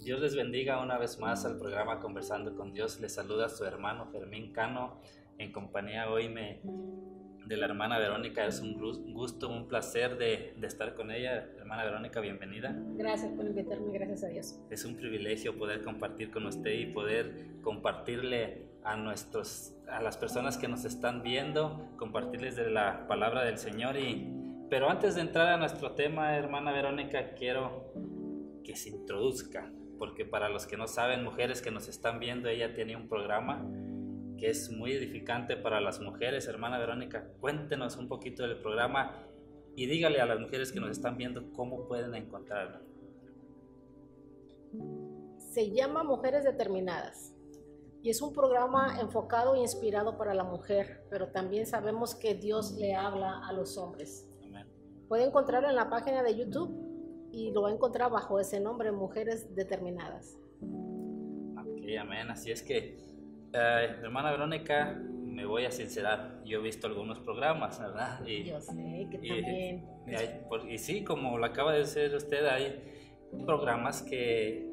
Dios les bendiga una vez más al programa Conversando con Dios. Les saluda su hermano Fermín Cano en compañía hoy de la hermana Verónica. Es un gusto, un placer de estar con ella. Hermana Verónica, bienvenida. Gracias por invitarme, gracias a Dios. Es un privilegio poder compartir con usted y poder compartirle a las personas que nos están viendo, compartirles de la palabra del Señor. Pero antes de entrar a nuestro tema, hermana Verónica, quiero que se introduzca, porque para los que no saben, mujeres que nos están viendo, ella tiene un programa que es muy edificante para las mujeres. Hermana Verónica, cuéntenos un poquito del programa y dígale a las mujeres que nos están viendo cómo pueden encontrarlo. Se llama Mujeres Determinadas y es un programa enfocado e inspirado para la mujer, pero también sabemos que Dios le habla a los hombres. Amén. Puede encontrarlo en la página de YouTube y lo va a encontrar bajo ese nombre, Mujeres Determinadas. Ok, amén. Así es que, hermana Verónica, me voy a sincerar. Yo he visto algunos programas, ¿verdad? Yo sé que también. Y sí, como lo acaba de decir usted, hay programas que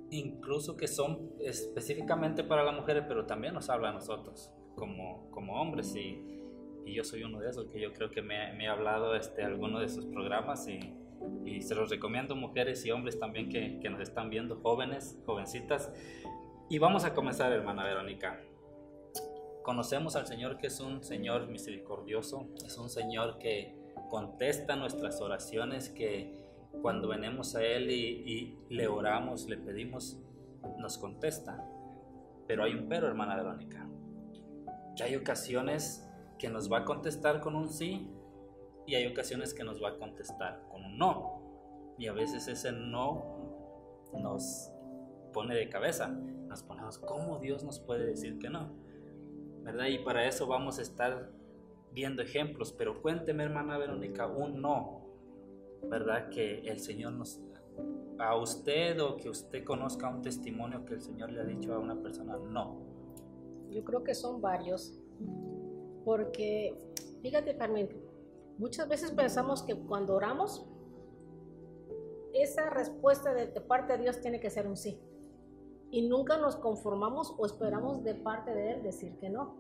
incluso que son específicamente para las mujeres, pero también nos habla a nosotros como hombres. Y yo soy uno de esos que yo creo que me ha hablado alguno de sus programas y se los recomiendo, mujeres y hombres también que nos están viendo, jóvenes, jovencitas. Y vamos a comenzar, hermana Verónica. Conocemos al Señor, que es un Señor misericordioso, es un Señor que contesta nuestras oraciones, que cuando venimos a Él y le oramos, le pedimos, nos contesta. Pero hay un pero, hermana Verónica, que hay ocasiones que nos va a contestar con un sí, y hay ocasiones que nos va a contestar con un no, y a veces ese no nos pone de cabeza, nos ponemos, ¿cómo Dios nos puede decir que no? ¿Verdad? Y para eso vamos a estar viendo ejemplos, pero cuénteme, hermana Verónica, un no, ¿verdad? Que el Señor a usted, o que usted conozca un testimonio que el Señor le ha dicho a una persona no. Yo creo que son varios, porque fíjate, Carmen, muchas veces pensamos que cuando oramos, esa respuesta de parte de Dios tiene que ser un sí. Y nunca nos conformamos o esperamos de parte de Él decir que no.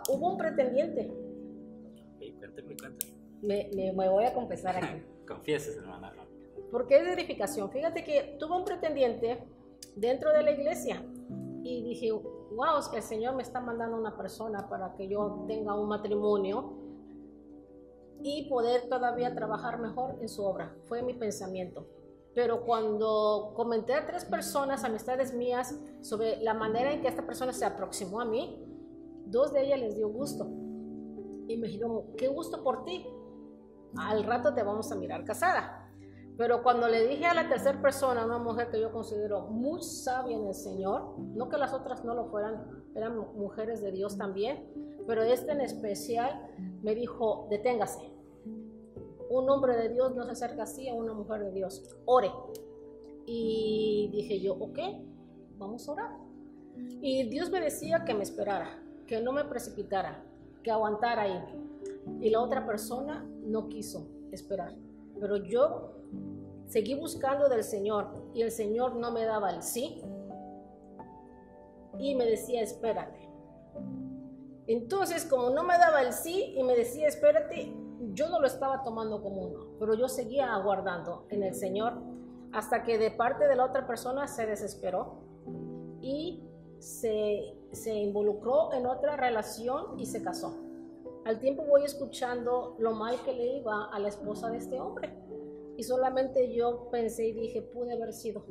Hubo un pretendiente. Cuénteme. Me voy a confesar aquí. Confieses, hermana. Porque es de edificación. Fíjate que tuve un pretendiente dentro de la iglesia. Y dije, wow, el Señor me está mandando una persona para que yo tenga un matrimonio y poder todavía trabajar mejor en su obra. Fue mi pensamiento. Pero cuando comenté a 3 personas, amistades mías, sobre la manera en que esta persona se aproximó a mí, 2 de ellas les dio gusto. Y me dijeron, qué gusto por ti. Al rato te vamos a mirar casada. Pero cuando le dije a la 3ª persona, una mujer que yo considero muy sabia en el Señor, no que las otras no lo fueran, eran mujeres de Dios también, pero en especial me dijo, deténgase. Un hombre de Dios no se acerca así a una mujer de Dios. Ore. Y dije yo, ok, vamos a orar. Y Dios me decía que me esperara, que no me precipitara, que aguantara ahí. Y la otra persona no quiso esperar. Pero yo seguí buscando del Señor y el Señor no me daba el sí. Y me decía, espérate. Entonces, como no me daba el sí y me decía, espérate, yo no lo estaba tomando como un no, pero yo seguía aguardando en el Señor hasta que de parte de la otra persona se desesperó y se involucró en otra relación y se casó. Al tiempo voy escuchando lo mal que le iba a la esposa de este hombre y solamente yo pensé y dije, pude haber sido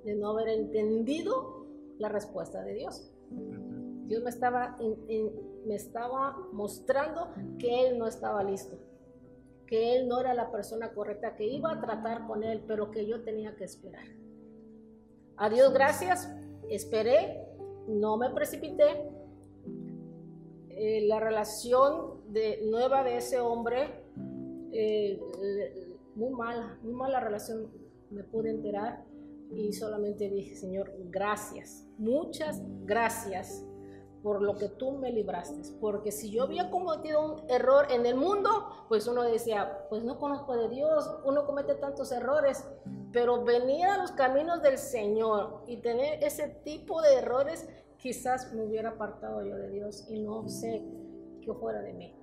de no haber entendido la respuesta de Dios. Dios me estaba mostrando que Él no estaba listo, que Él no era la persona correcta, que iba a tratar con Él, pero que yo tenía que esperar. A Dios gracias, esperé, no me precipité. La relación nueva de ese hombre, muy mala relación, me pude enterar y solamente dije, Señor, gracias, muchas gracias por lo que tú me libraste, porque si yo había cometido un error en el mundo, pues uno decía, pues no conozco de Dios, uno comete tantos errores, pero venir a los caminos del Señor y tener ese tipo de errores, quizás me hubiera apartado yo de Dios y no sé qué fuera de mí.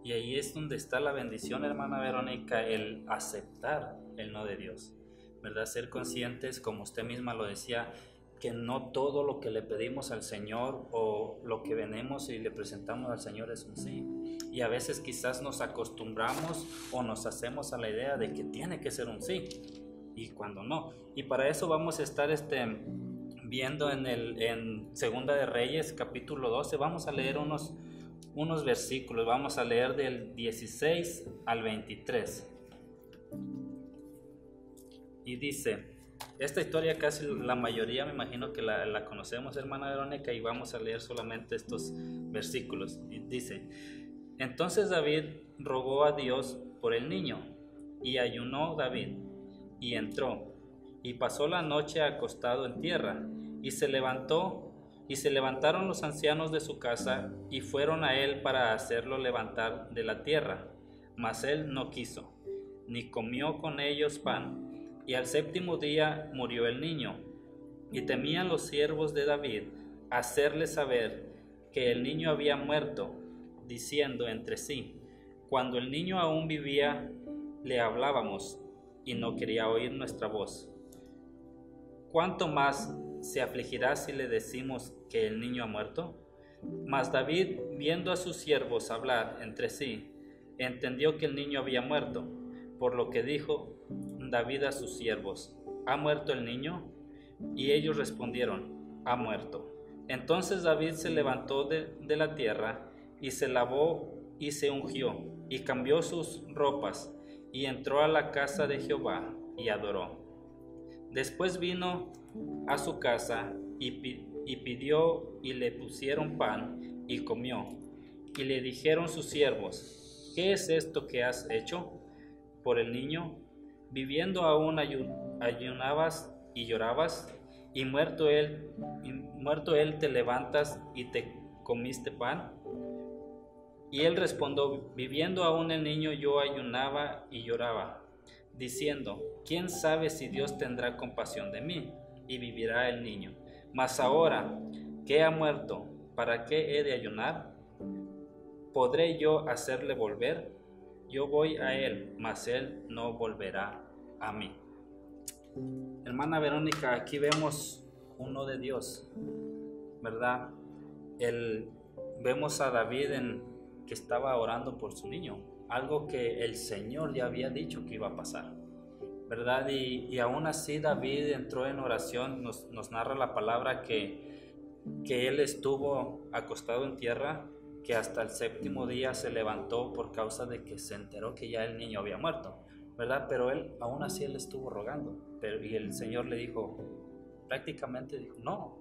Y ahí es donde está la bendición, hermana Verónica, el aceptar el no de Dios, ¿verdad? Ser conscientes, como usted misma lo decía, que no todo lo que le pedimos al Señor o lo que venimos y le presentamos al Señor es un sí. Y a veces quizás nos acostumbramos o nos hacemos a la idea de que tiene que ser un sí, y cuando no. Y para eso vamos a estar viendo en Segunda de Reyes, capítulo 12, vamos a leer unos versículos, vamos a leer del 16 al 23. Y dice, esta historia casi la mayoría me imagino que la conocemos, hermana Verónica, y vamos a leer solamente estos versículos. Y dice, entonces David rogó a Dios por el niño, y ayunó David, y entró, y pasó la noche acostado en tierra, y se levantaron los ancianos de su casa, y fueron a él para hacerlo levantar de la tierra. Mas él no quiso, ni comió con ellos pan. Y al séptimo día murió el niño. Y temían los siervos de David hacerle saber que el niño había muerto, diciendo entre sí, cuando el niño aún vivía, le hablábamos, y no quería oír nuestra voz. ¿Cuánto más se afligirá si le decimos que el niño ha muerto? Mas David, viendo a sus siervos hablar entre sí, entendió que el niño había muerto, por lo que dijo David a sus siervos, ¿ha muerto el niño? Y ellos respondieron, ha muerto. Entonces David se levantó de la tierra, y se lavó y se ungió, y cambió sus ropas, y entró a la casa de Jehová, y adoró. Después vino a su casa, y pidió, y le pusieron pan, y comió. Y le dijeron sus siervos, ¿qué es esto que has hecho por el niño? Viviendo aún ayunabas y llorabas, y muerto él te levantas y te comiste pan. Y él respondió, viviendo aún el niño yo ayunaba y lloraba, diciendo, ¿quién sabe si Dios tendrá compasión de mí y vivirá el niño? Mas ahora que ha muerto, ¿para qué he de ayunar? ¿Podré yo hacerle volver? Yo voy a él, mas él no volverá a mí. Hermana Verónica, aquí vemos uno de Dios, ¿verdad? Vemos a David que estaba orando por su niño, algo que el Señor ya había dicho que iba a pasar, ¿verdad? Y aún así David entró en oración. Nos narra la palabra que él estuvo acostado en tierra, que hasta el séptimo día se levantó por causa de que se enteró que ya el niño había muerto, ¿verdad? Pero aún así él estuvo rogando, y el Señor le dijo, prácticamente dijo, no,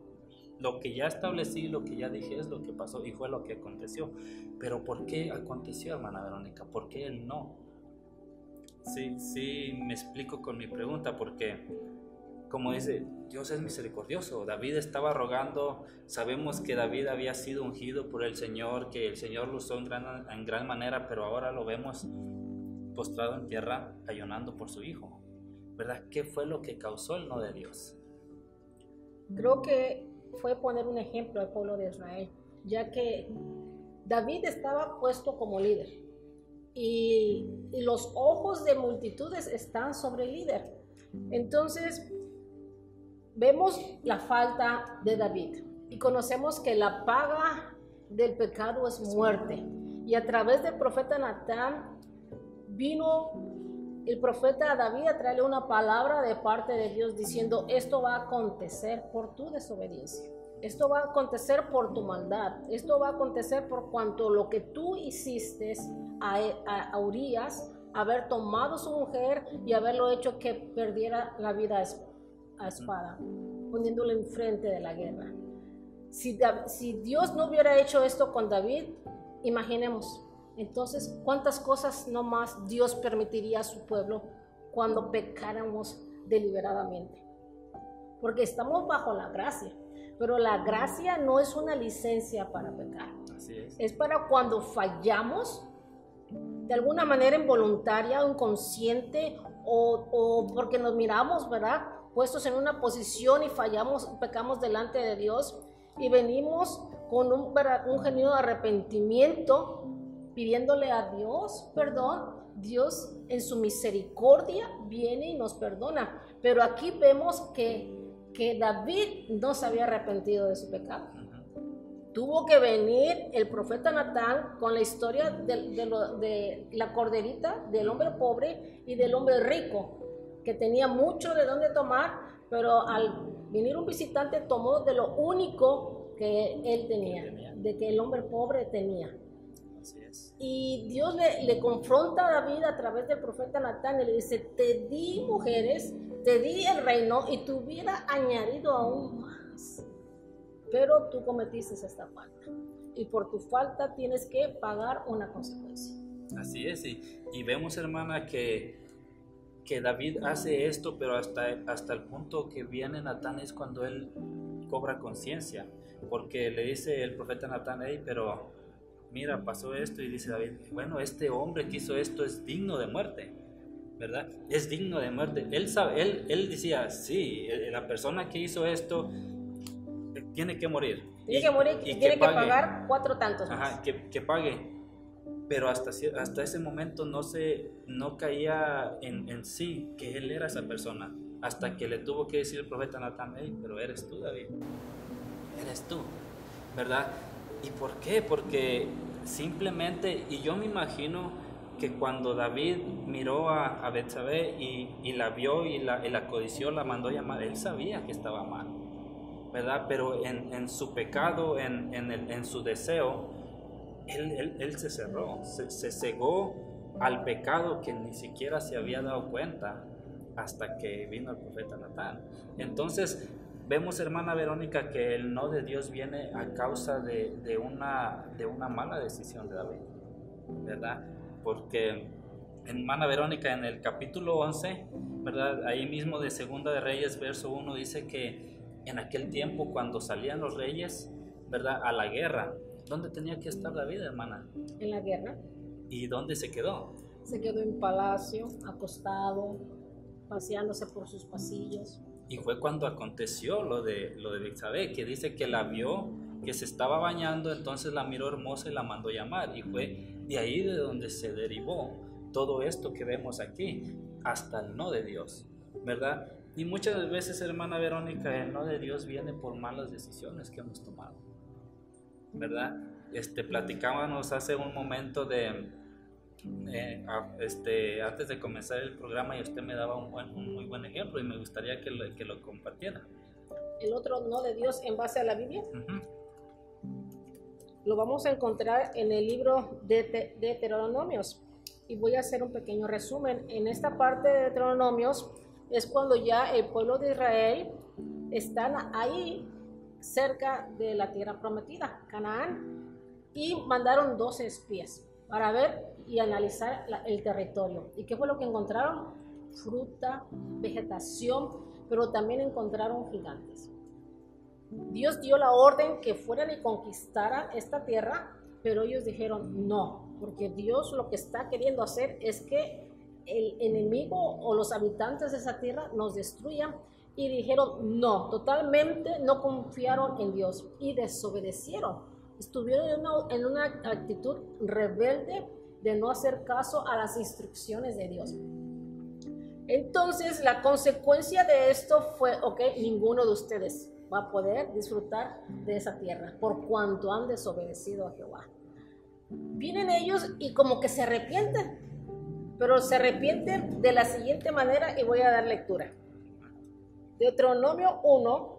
lo que ya establecí, lo que ya dije es lo que pasó, y fue lo que aconteció. Pero ¿por qué aconteció, hermana Verónica? ¿Por qué él no? Sí, me explico con mi pregunta, porque como dice, Dios es misericordioso. David estaba rogando, sabemos que David había sido ungido por el Señor, que el Señor lo usó en gran manera, pero ahora lo vemos postrado en tierra, ayunando por su hijo, ¿verdad? ¿Qué fue lo que causó el no de Dios? Creo que fue poner un ejemplo al pueblo de Israel, ya que David estaba puesto como líder, y los ojos de multitudes están sobre el líder. Entonces vemos la falta de David y conocemos que la paga del pecado es muerte, y a través del profeta Natán vino el profeta a David a traerle una palabra de parte de Dios diciendo, esto va a acontecer por tu desobediencia, esto va a acontecer por tu maldad, esto va a acontecer por cuanto lo que tú hiciste a Urías, haber tomado su mujer y haberlo hecho que perdiera la vida a espada, poniéndolo enfrente de la guerra. Si Dios no hubiera hecho esto con David, imaginemos, entonces cuántas cosas no más Dios permitiría a su pueblo cuando pecáramos deliberadamente. Porque estamos bajo la gracia, pero la gracia no es una licencia para pecar. Así es. Es para cuando fallamos de alguna manera involuntaria o inconsciente o porque nos miramos, ¿verdad?, puestos en una posición y fallamos, pecamos delante de Dios y venimos con un genuino arrepentimiento, pidiéndole a Dios perdón. Dios en su misericordia viene y nos perdona. Pero aquí vemos que David no se había arrepentido de su pecado. Tuvo que venir el profeta Natán con la historia de la corderita, del hombre pobre y del hombre rico, que tenía mucho de dónde tomar, pero al venir un visitante tomó de lo único que él tenía, de que el hombre pobre tenía. Así es. Y Dios le confronta a David a través del profeta Natán y le dice: te di mujeres, te di el reino y te hubiera añadido aún más, pero tú cometiste esta falta y por tu falta tienes que pagar una consecuencia. Así es, y vemos, hermana, que David hace esto, pero hasta el punto que viene Natán es cuando él cobra conciencia, porque le dice el profeta Natán: hey, pero mira, pasó esto, y dice David: bueno, este hombre que hizo esto es digno de muerte, ¿verdad? Es digno de muerte. Él sabe, él decía: sí, la persona que hizo esto tiene que morir. Tiene que morir y tiene que pagar 4 tantos más. Ajá, que pague. Pero hasta ese momento no caía en sí que él era esa persona, hasta que le tuvo que decir el profeta Natán: hey, pero eres tú, David, eres tú, ¿verdad? ¿Y por qué? Porque simplemente, y yo me imagino que cuando David miró a Betsabé y la vio y la codició, la mandó llamar, él sabía que estaba mal, ¿verdad? Pero en su pecado, en su deseo, él se cerró, se cegó al pecado que ni siquiera se había dado cuenta hasta que vino el profeta Natán. Entonces vemos, hermana Verónica, que el no de Dios viene a causa de una mala decisión de David, ¿verdad? Porque, hermana Verónica, en el capítulo 11, ¿verdad?, ahí mismo de Segunda de Reyes, verso 1, dice que en aquel tiempo, cuando salían los reyes, ¿verdad?, a la guerra, ¿dónde tenía que estar David, hermana? En la guerra. ¿Y dónde se quedó? Se quedó en palacio, acostado, paseándose por sus pasillos. Y fue cuando aconteció lo de Betsabé, que dice que la vio, que se estaba bañando, entonces la miró hermosa y la mandó llamar. Y fue de ahí de donde se derivó todo esto que vemos aquí, hasta el no de Dios, ¿verdad? Y muchas veces, hermana Verónica, el no de Dios viene por malas decisiones que hemos tomado, ¿verdad? Platicábamos hace un momento antes de comenzar el programa, y usted me daba un muy buen ejemplo, y me gustaría que lo compartiera. El otro no de Dios en base a la Biblia. Lo vamos a encontrar en el libro de Deuteronomios, y voy a hacer un pequeño resumen. En esta parte de Deuteronomios es cuando ya el pueblo de Israel están ahí cerca de la tierra prometida, Canaán, y mandaron 12 espías para ver y analizar el territorio. ¿Y qué fue lo que encontraron? Fruta, vegetación, pero también encontraron gigantes. Dios dio la orden que fueran y conquistaran esta tierra, pero ellos dijeron no, porque Dios lo que está queriendo hacer es que el enemigo o los habitantes de esa tierra nos destruyan. Y dijeron no, totalmente no confiaron en Dios y desobedecieron. Estuvieron en una actitud rebelde de no hacer caso a las instrucciones de Dios. Entonces la consecuencia de esto fue: ok, ninguno de ustedes va a poder disfrutar de esa tierra por cuanto han desobedecido a Jehová. Vienen ellos y como que se arrepienten, pero se arrepienten de la siguiente manera, y voy a dar lectura. Deuteronomio 1,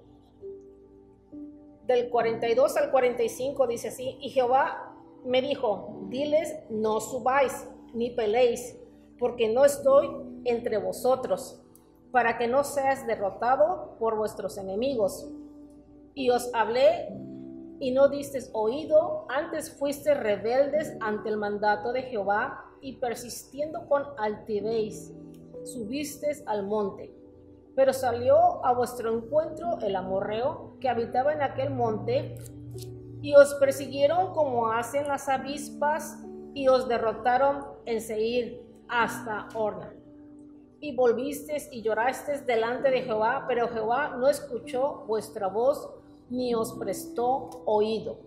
del 42 al 45, dice así: y Jehová me dijo: diles, no subáis ni peleéis, porque no estoy entre vosotros, para que no seas derrotado por vuestros enemigos. Y os hablé y no disteis oído, antes fuisteis rebeldes ante el mandato de Jehová, y persistiendo con altivez subisteis al monte. Pero salió a vuestro encuentro el amorreo que habitaba en aquel monte, y os persiguieron como hacen las avispas, y os derrotaron en Seir hasta Horna. y volvisteis y llorasteis delante de Jehová, pero Jehová no escuchó vuestra voz ni os prestó oído.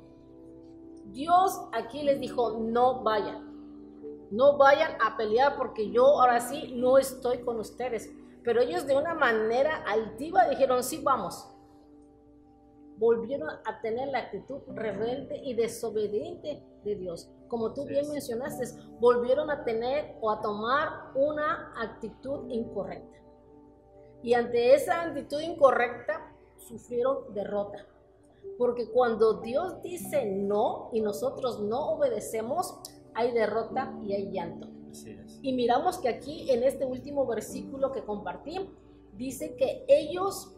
Dios aquí les dijo, no vayan a pelear porque yo ahora sí no estoy con ustedes. Pero ellos de una manera altiva dijeron, sí, vamos. Volvieron a tener la actitud rebelde y desobediente de Dios. Como tú bien mencionaste, volvieron a tener o a tomar una actitud incorrecta. Y ante esa actitud incorrecta, sufrieron derrota. Porque cuando Dios dice no y nosotros no obedecemos, hay derrota y hay llanto. Y miramos que aquí en este último versículo que compartí, dice que ellos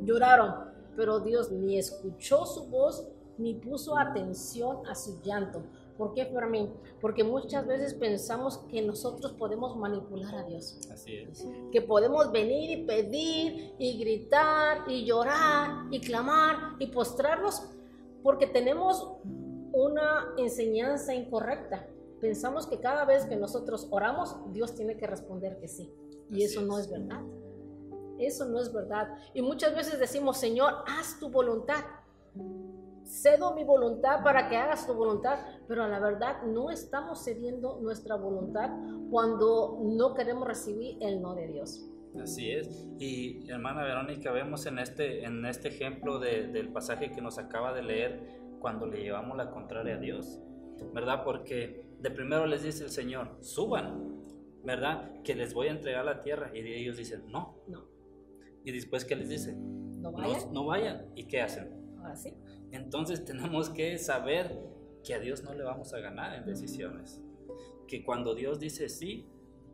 lloraron, pero Dios ni escuchó su voz ni puso atención a su llanto. ¿Por qué, Fermín? Porque muchas veces pensamos que nosotros podemos manipular a Dios. Así es. Que podemos venir y pedir y gritar y llorar y clamar y postrarnos porque tenemos una enseñanza incorrecta. Pensamos que cada vez que nosotros oramos, Dios tiene que responder que sí. Y eso no es verdad. Eso no es verdad. Y muchas veces decimos, Señor, haz tu voluntad. Cedo mi voluntad para que hagas tu voluntad, pero a la verdad no estamos cediendo nuestra voluntad cuando no queremos recibir el no de Dios. Así es. Y hermana Verónica, vemos en este ejemplo del pasaje que nos acaba de leer, cuando le llevamos la contraria a Dios, ¿verdad? Porque de primero les dice el Señor, suban, ¿verdad? Que les voy a entregar la tierra, y ellos dicen, no. Y después, ¿qué les dice? No vayan. No vayan. ¿Y qué hacen? Ahora sí. Entonces tenemos que saber que a Dios no le vamos a ganar en decisiones. Que cuando Dios dice sí,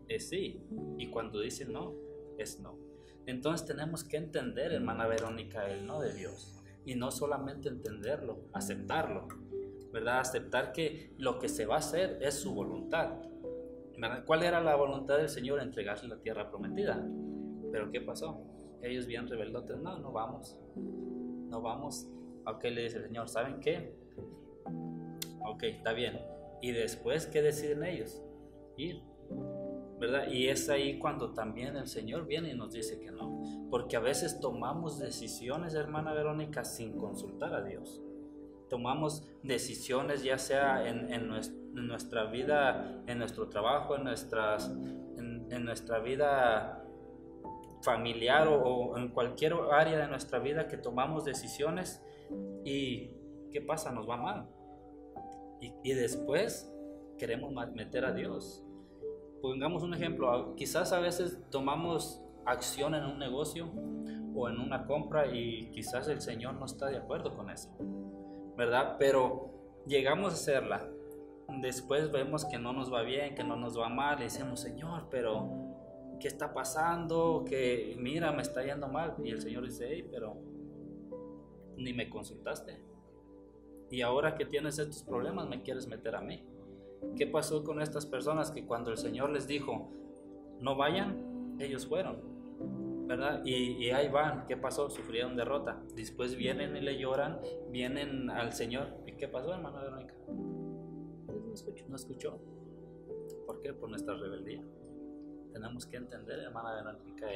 es sí. Y cuando dice no, es no. Entonces tenemos que entender, hermana Verónica, el no de Dios. Y no solamente entenderlo, aceptarlo, ¿verdad? Aceptar que lo que se va a hacer es su voluntad, ¿verdad? ¿Cuál era la voluntad del Señor? Entregarle la tierra prometida. ¿Pero qué pasó? Ellos bien rebeldotes, no vamos. Ok, le dice el Señor, ¿saben qué? Ok, está bien. ¿Y después qué deciden ellos? Ir, ¿verdad? Y es ahí cuando también el Señor viene y nos dice que no. Porque a veces tomamos decisiones, hermana Verónica, sin consultar a Dios. Tomamos decisiones ya sea en nuestra vida, en nuestro trabajo, en nuestra vida familiar o en cualquier área de nuestra vida que tomamos decisiones y ¿qué pasa? Nos va mal. Y después queremos meter a Dios. Pongamos un ejemplo, quizás a veces tomamos acción en un negocio o en una compra y quizás el Señor no está de acuerdo con eso, ¿verdad? Pero llegamos a hacerla, después vemos que no nos va bien, que no nos va mal, y decimos, Señor, pero ¿qué está pasando? Que mira, me está yendo mal. Y el Señor dice, hey, pero ni me consultaste. Y ahora que tienes estos problemas, me quieres meter a mí. ¿Qué pasó con estas personas que cuando el Señor les dijo, no vayan, ellos fueron, ¿verdad? Y ahí van. ¿Qué pasó? Sufrieron derrota. Después vienen y le lloran, vienen al Señor. ¿Y qué pasó, hermana Verónica? No escuchó. ¿Por qué? Por nuestra rebeldía. Tenemos que entender, hermana Verónica,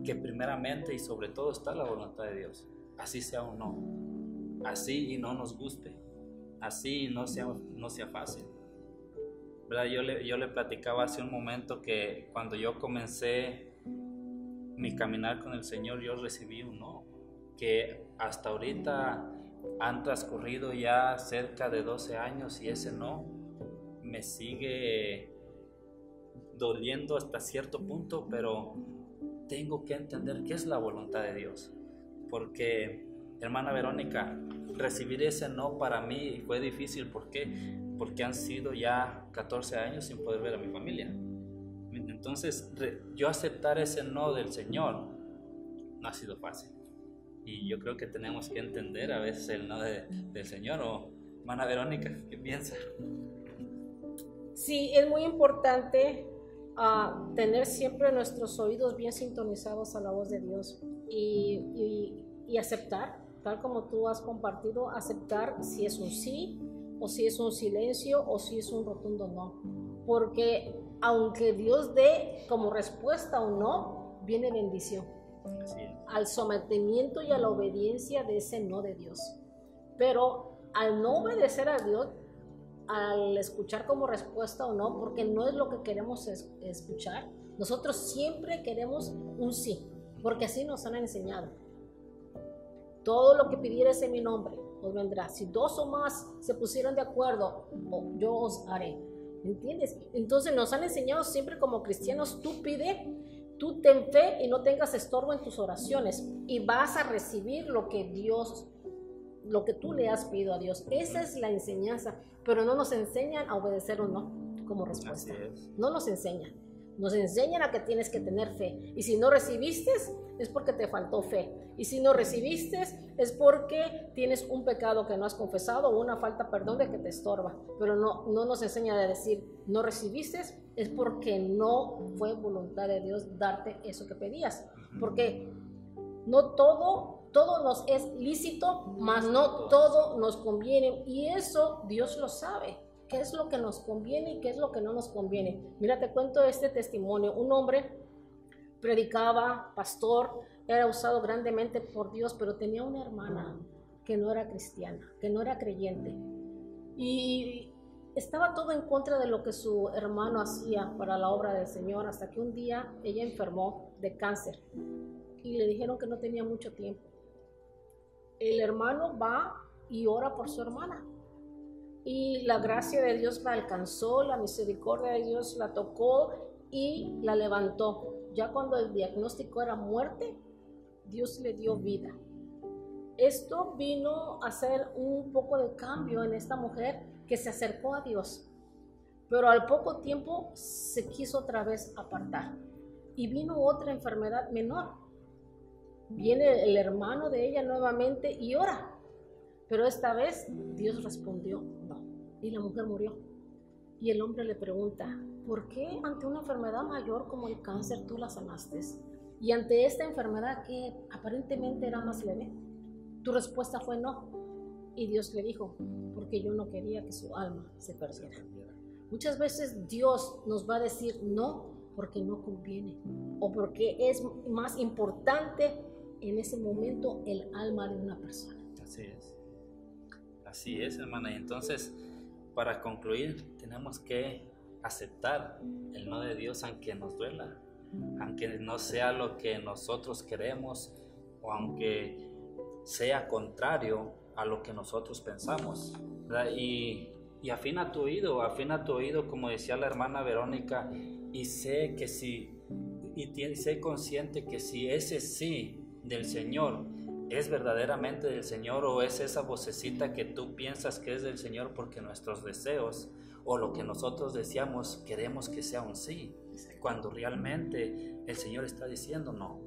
que primeramente y sobre todo está la voluntad de Dios. Así sea o no. Así y no nos guste. Así y no sea fácil. ¿Verdad? Yo le platicaba hace un momento que cuando yo comencé mi caminar con el Señor, yo recibí un no. Que hasta ahorita han transcurrido ya cerca de 12 años y ese no me sigue doliendo hasta cierto punto, pero tengo que entender qué es la voluntad de Dios. Porque, hermana Verónica, recibir ese no para mí fue difícil. ¿Por qué? Porque han sido ya 14 años sin poder ver a mi familia. Entonces, yo aceptar ese no del Señor no ha sido fácil. Y yo creo que tenemos que entender a veces el no del Señor. O, hermana Verónica, ¿qué piensa? Sí, es muy importante tener siempre nuestros oídos bien sintonizados a la voz de Dios y aceptar, tal como tú has compartido, aceptar si es un sí o si es un silencio o si es un rotundo no, porque aunque Dios dé como respuesta o no, viene bendición. Así es. Al sometimiento y a la obediencia de ese no de Dios. Pero al no obedecer a Dios, al escuchar como respuesta o no, porque no es lo que queremos escuchar, nosotros siempre queremos un sí, porque así nos han enseñado. Todo lo que pidieres en mi nombre os vendrá. Si dos o más se pusieron de acuerdo, yo os haré. ¿Entiendes? Entonces nos han enseñado siempre como cristianos, tú pide, tú ten fe y no tengas estorbo en tus oraciones y vas a recibir lo que Dios, lo que tú le has pedido a Dios. Esa es la enseñanza, pero no nos enseñan a obedecer o no como respuesta. No nos enseñan. Nos enseñan a que tienes que tener fe. Y si no recibiste, es porque te faltó fe. Y si no recibiste, es porque tienes un pecado que no has confesado o una falta, perdón, de que te estorba. Pero no nos enseña a decir, no recibiste, es porque no fue voluntad de Dios darte eso que pedías. Porque no todo nos es lícito, mas no todo nos conviene. Y eso Dios lo sabe. ¿Qué es lo que nos conviene y qué es lo que no nos conviene? Mira, te cuento este testimonio. Un hombre predicaba, pastor, era usado grandemente por Dios, pero tenía una hermana que no era cristiana, que no era creyente. Y estaba todo en contra de lo que su hermano hacía para la obra del Señor, hasta que un día ella enfermó de cáncer y le dijeron que no tenía mucho tiempo. El hermano va y ora por su hermana. Y la gracia de Dios la alcanzó, la misericordia de Dios la tocó y la levantó. Ya cuando el diagnóstico era muerte, Dios le dio vida. Esto vino a hacer un poco de cambio en esta mujer que se acercó a Dios. Pero al poco tiempo se quiso otra vez apartar. Y vino otra enfermedad menor. Viene el hermano de ella nuevamente y ora. Pero esta vez Dios respondió no. Y la mujer murió. Y el hombre le pregunta, ¿por qué ante una enfermedad mayor como el cáncer tú la sanaste? Y ante esta enfermedad que aparentemente era más leve, tu respuesta fue no. Y Dios le dijo, porque yo no quería que su alma se perdiera. Muchas veces Dios nos va a decir no porque no conviene o porque es más importante en ese momento el alma de una persona. Así es. Así es, hermana. Y entonces, para concluir, tenemos que aceptar el no de Dios aunque nos duela, aunque no sea lo que nosotros queremos o aunque sea contrario a lo que nosotros pensamos, ¿verdad? Y afina tu oído, como decía la hermana Verónica, y sé que sé consciente que si ese sí del Señor es verdaderamente del Señor o es esa vocecita que tú piensas que es del Señor porque nuestros deseos o lo que nosotros deseamos queremos que sea un sí, cuando realmente el Señor está diciendo no,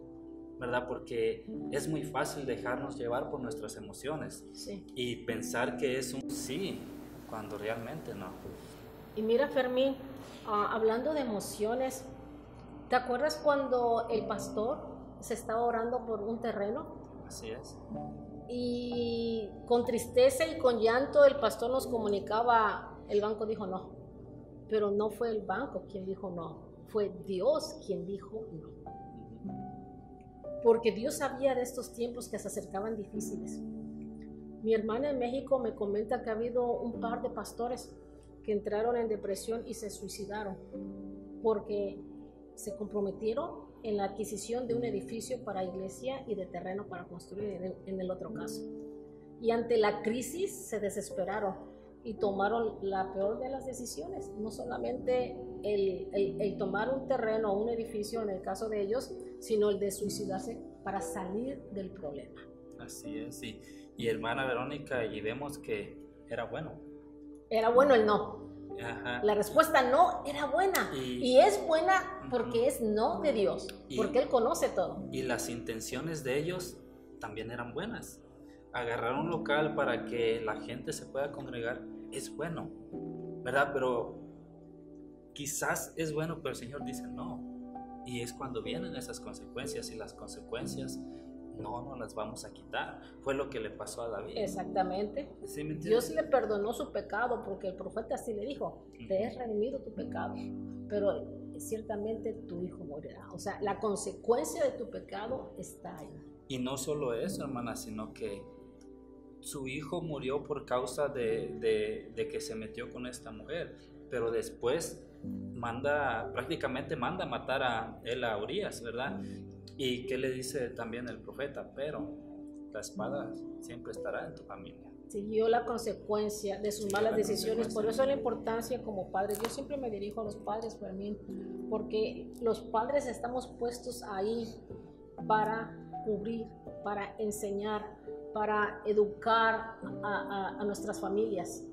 ¿verdad? Porque es muy fácil dejarnos llevar por nuestras emociones y pensar que es un sí cuando realmente no. Y mira, Fermín, hablando de emociones, ¿te acuerdas cuando el pastor se estaba orando por un terreno? Así es. Y con tristeza y con llanto el pastor nos comunicaba, el banco dijo no, pero no fue el banco quien dijo no, fue Dios quien dijo no. Porque Dios sabía de estos tiempos que se acercaban difíciles. Mi hermana en México me comenta que ha habido un par de pastores que entraron en depresión y se suicidaron porque se comprometieron en la adquisición de un edificio para iglesia y de terreno para construir en el otro caso. Y ante la crisis se desesperaron y tomaron la peor de las decisiones, no solamente el tomar un terreno o un edificio en el caso de ellos, sino el de suicidarse para salir del problema. Así es, sí. Y hermana Verónica, y vemos que era bueno. Era bueno el no. Ajá. La respuesta no era buena y es buena porque es no de Dios, porque Él conoce todo. Y las intenciones de ellos también eran buenas. Agarrar un local para que la gente se pueda congregar es bueno, ¿verdad? Pero quizás es bueno, pero el Señor dice no. Y es cuando vienen esas consecuencias y las consecuencias no las vamos a quitar. Fue lo que le pasó a David. Exactamente. ¿Sí me entiendes? Dios le perdonó su pecado porque el profeta así le dijo, te he redimido tu pecado. pero ciertamente tu hijo morirá. O sea, la consecuencia de tu pecado está ahí. Y no solo eso, hermana, sino que su hijo murió por causa de que se metió con esta mujer, pero después prácticamente manda a matar a Urias, ¿verdad? ¿Y qué le dice también el profeta? Pero la espada siempre estará en tu familia. Siguió la consecuencia de sus malas decisiones. Por eso la importancia como padres. Yo siempre me dirijo a los padres, Fermín, porque los padres estamos puestos ahí para cubrir, para enseñar, para educar a nuestras familias.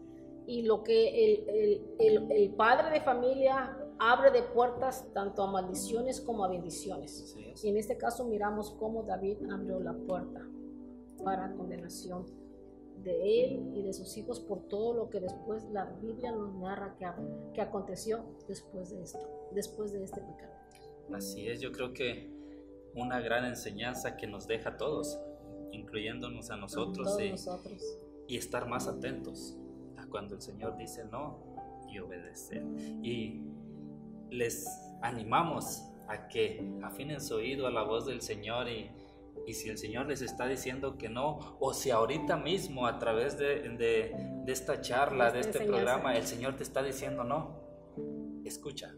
Y lo que el padre de familia abre de puertas tanto a maldiciones como a bendiciones. Y en este caso miramos cómo David abrió la puerta para condenación de él y de sus hijos por todo lo que después la Biblia nos narra que aconteció después de esto, después de este pecado. Así es, yo creo que una gran enseñanza que nos deja a todos, incluyéndonos a nosotros, y estar más atentos a cuando el Señor dice no y obedecer. Y les animamos a que afinen su oído a la voz del Señor y si el Señor les está diciendo que no, o si ahorita mismo a través de esta charla, de este programa, el Señor te está diciendo no, escucha,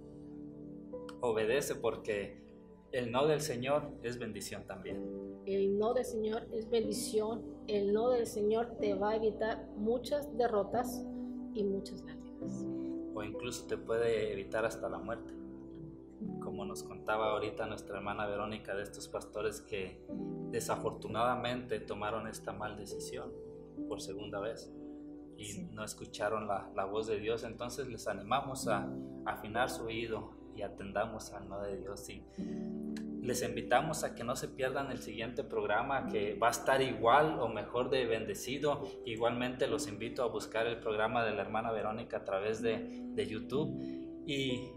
obedece, porque el no del Señor es bendición también. El no del Señor es bendición. El no del Señor te va a evitar muchas derrotas y muchas lágrimas. O incluso te puede evitar hasta la muerte. Como nos contaba ahorita nuestra hermana Verónica, de estos pastores que desafortunadamente tomaron esta mal decisión por segunda vez y no escucharon la voz de Dios. Entonces les animamos a afinar su oído y atendamos al no de Dios, y les invitamos a que no se pierdan el siguiente programa, que va a estar igual o mejor de bendecido. Igualmente los invito a buscar el programa de la hermana Verónica a través de YouTube. Y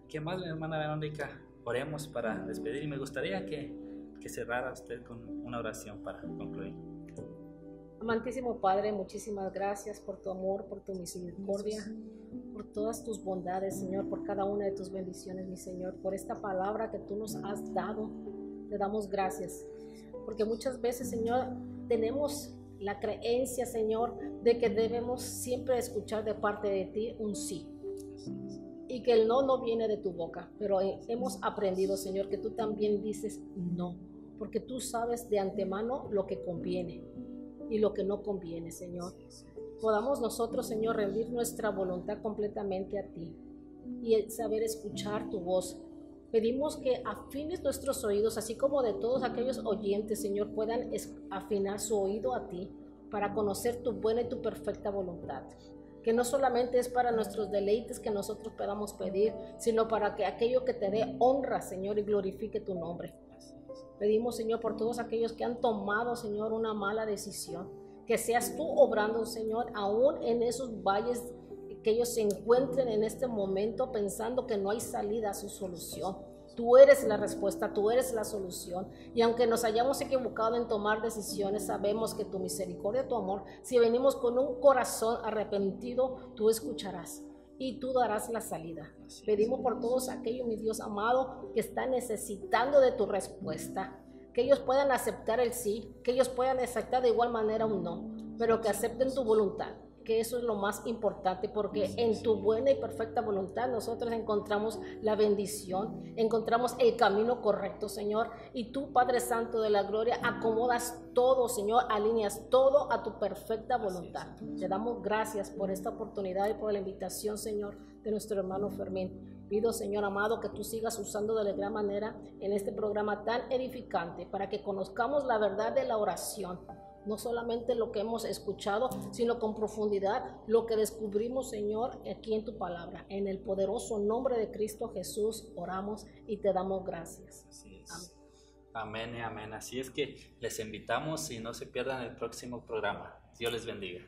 ¿qué más, mi hermana Verónica? Oremos para despedir, y me gustaría que cerrara usted con una oración para concluir. Amantísimo Padre, muchísimas gracias por tu amor, por tu misericordia, por todas tus bondades, Señor, por cada una de tus bendiciones, mi Señor, por esta palabra que tú nos has dado. Te damos gracias, porque muchas veces, Señor, tenemos la creencia, Señor, de que debemos siempre escuchar de parte de ti un sí, y que el no viene de tu boca, pero hemos aprendido, Señor, que tú también dices no, porque tú sabes de antemano lo que conviene y lo que no conviene, Señor. Podamos nosotros, Señor, rendir nuestra voluntad completamente a ti y saber escuchar tu voz. Pedimos que afines nuestros oídos, así como de todos aquellos oyentes, Señor, puedan afinar su oído a ti para conocer tu buena y tu perfecta voluntad. Que no solamente es para nuestros deleites que nosotros podamos pedir, sino para que aquello que te dé honra, Señor, y glorifique tu nombre. Pedimos, Señor, por todos aquellos que han tomado, Señor, una mala decisión, que seas tú obrando, Señor, aún en esos valles que ellos se encuentren en este momento pensando que no hay salida a su solución. Tú eres la respuesta, tú eres la solución. Y aunque nos hayamos equivocado en tomar decisiones, sabemos que tu misericordia, tu amor, si venimos con un corazón arrepentido, tú escucharás y tú darás la salida. Pedimos por todos aquellos, mi Dios amado, que están necesitando de tu respuesta, que ellos puedan aceptar el sí, que ellos puedan aceptar de igual manera un no, pero que acepten tu voluntad, que eso es lo más importante, porque en tu buena y perfecta voluntad nosotros encontramos la bendición, encontramos el camino correcto, Señor, y tú, Padre Santo de la Gloria, acomodas todo, Señor, alineas todo a tu perfecta voluntad. Te damos gracias por esta oportunidad y por la invitación, Señor, de nuestro hermano Fermín. Pido, Señor amado, que tú sigas usando de la gran manera en este programa tan edificante para que conozcamos la verdad de la oración. No solamente lo que hemos escuchado, sino con profundidad lo que descubrimos, Señor, aquí en tu palabra. En el poderoso nombre de Cristo Jesús oramos y te damos gracias. Así es. Amén y amén. Así es que les invitamos y no se pierdan el próximo programa. Dios les bendiga.